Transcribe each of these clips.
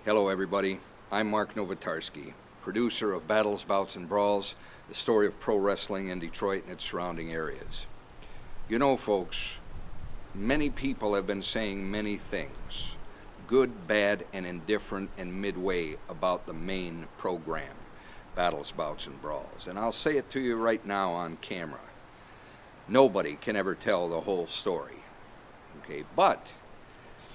Hello everybody, I'm Mark Novotarski, producer of Battles, Bouts and Brawls, the story of pro wrestling in Detroit and its surrounding areas. You know folks, many people have been saying many things, good, bad, and indifferent and midway about the main program, Battles, Bouts and Brawls. And I'll say it to you right now on camera. Nobody can ever tell the whole story. Okay, but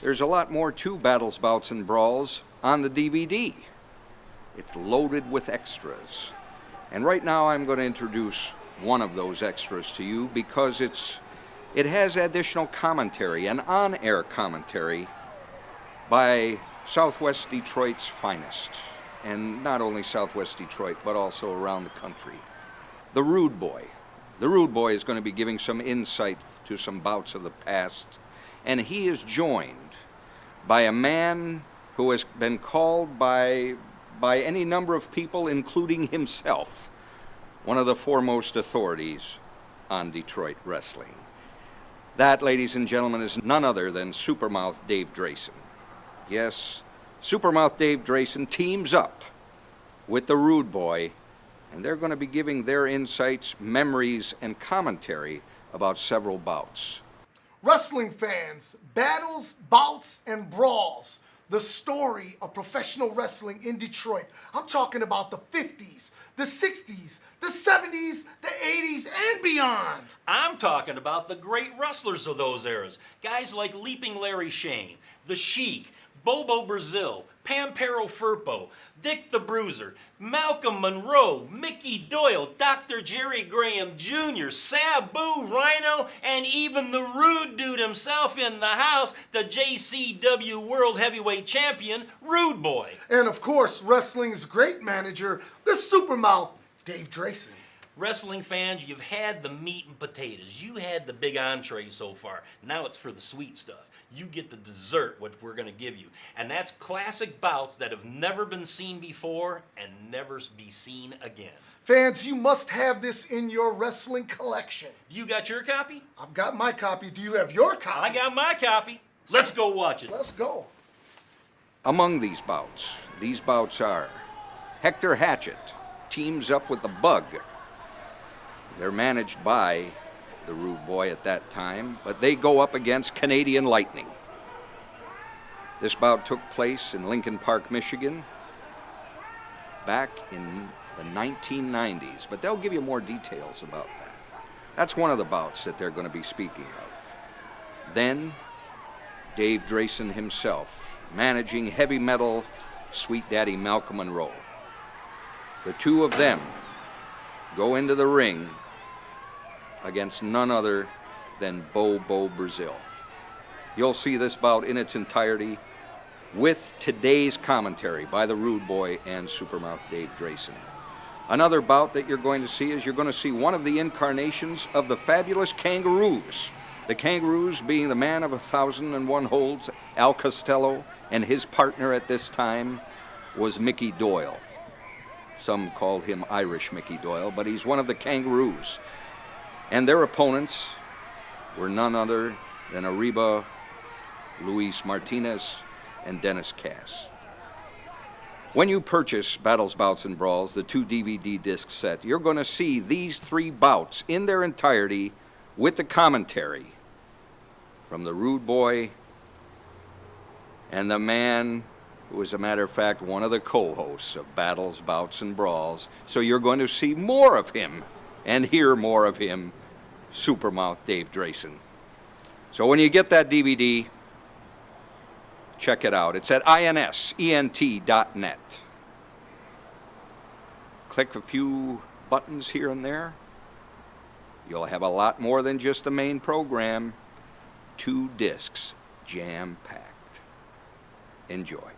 there's a lot more to Battles, Bouts and Brawls on the DVD. It's loaded with extras. And right now I'm going to introduce one of those extras to you because it has additional commentary, an on-air commentary by Southwest Detroit's finest. And not only Southwest Detroit, but also around the country. The Rude Boy. The Rude Boy is going to be giving some insight to some bouts of the past. And he is joined by a man who has been called by any number of people, including himself, one of the foremost authorities on Detroit wrestling. That, ladies and gentlemen, is none other than Supermouth Dave Drayson. Yes, Supermouth Dave Drayson teams up with the Rude Boy, and they're going to be giving their insights, memories, and commentary about several bouts. Wrestling fans, Battles, Bouts, and Brawls. The story of professional wrestling in Detroit. I'm talking about the 50s, the 60s, the 70s, the 80s, and beyond. I'm talking about the great wrestlers of those eras. Guys like Leaping Larry Shane, the Sheik, Bobo Brazil, Pampero Firpo, Dick the Bruiser, Malcolm Monroe, Mickey Doyle, Dr. Jerry Graham Jr., Sabu, Rhino, and even the Rude Dude himself in the house, the XICW World Heavyweight Champion, Rude Boy. And of course, wrestling's great manager, the Supermouth, Dave Drayson. Wrestling fans, you've had the meat and potatoes. You had the big entree so far. Now it's for the sweet stuff. You get the dessert, what we're going to give you. And that's classic bouts that have never been seen before and never be seen again. Fans, you must have this in your wrestling collection. You got your copy? I've got my copy. Do you have your copy? I got my copy. Let's go watch it. Let's go. Among these bouts are Hector Hatchett teams up with the Bug. They're managed by the Rude Boy at that time, but they go up against Canadian Lightning. This bout took place in Lincoln Park, Michigan, back in the 1990s, but they'll give you more details about that. That's one of the bouts that they're going to be speaking of. Then, Dave Drayson himself, managing heavy metal Sweet Daddy Malcolm Monroe. The two of them go into the ring against none other than Bobo Brazil. You'll see this bout in its entirety with today's commentary by the Rude Boy and Supermouth Dave Drayson. Another bout that you're going to see is you're going to see one of the incarnations of the fabulous Kangaroos. The Kangaroos being the man of 1,001 holds, Al Costello, and his partner at this time was Mickey Doyle. Some called him Irish Mickey Doyle, but he's one of the Kangaroos. And their opponents were none other than Arriba, Luis Martinez, and Dennis Cass. When you purchase Battles, Bouts, and Brawls, the 2 DVD disc set, you're going to see these 3 bouts in their entirety with the commentary from the Rude Boy and the man who is, a matter of fact, one of the co-hosts of Battles, Bouts, and Brawls. So you're going to see more of him and hear more of him, Supermouth Dave Drayson. So when you get that DVD, check it out. It's at insent.net. Click a few buttons here and there. You'll have a lot more than just the main program. 2 discs, jam-packed. Enjoy.